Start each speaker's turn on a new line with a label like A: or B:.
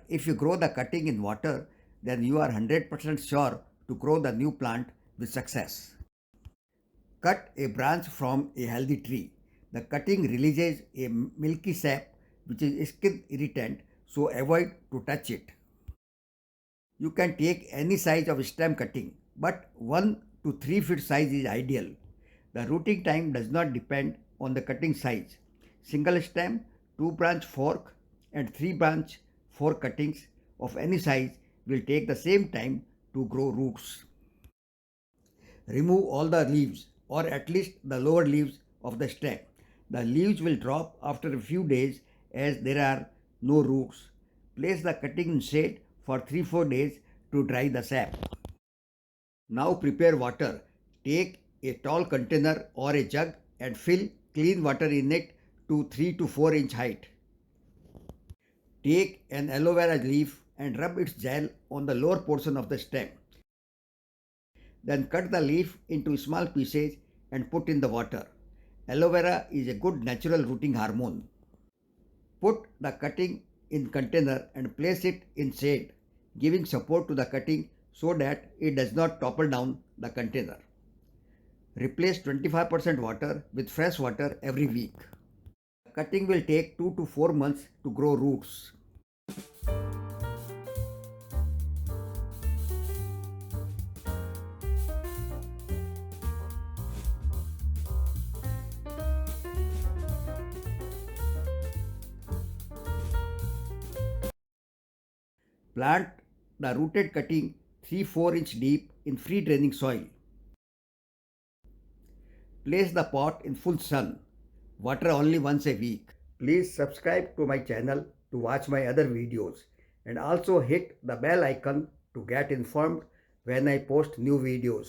A: if you grow the cutting in water, then you are 100% sure to grow the new plant with success. Cut a branch from a healthy tree. The cutting releases a milky sap which is skin irritant, so avoid to touch it. You can take any size of stem cutting, but 1 to 3 feet size is ideal. The rooting time does not depend on the cutting size. Single stem, 2 branch fork and 3 branch fork cuttings of any size will take the same time to grow roots. Remove all the leaves or at least the lower leaves of the stem. The leaves will drop after a few days as there are no roots. Place the cutting in shade for 3-4 days to dry the sap. Now prepare water. Take a tall container or a jug and fill clean water in it to 3 to 4 inch height. Take an aloe vera leaf and rub its gel on the lower portion of the stem. Then cut the leaf into small pieces and put in the water. Aloe vera is a good natural rooting hormone. Put the cutting in container and place it in shade, giving support to the cutting so that it does not topple down the container. Replace 25% water with fresh water every week. The cutting will take 2 to 4 months to grow roots. Plant the rooted cutting 3-4 inch deep in free draining soil. Place the pot in full sun. Water only once a week. Please subscribe to my channel to watch my other videos and also hit the bell icon to get informed when I post new videos.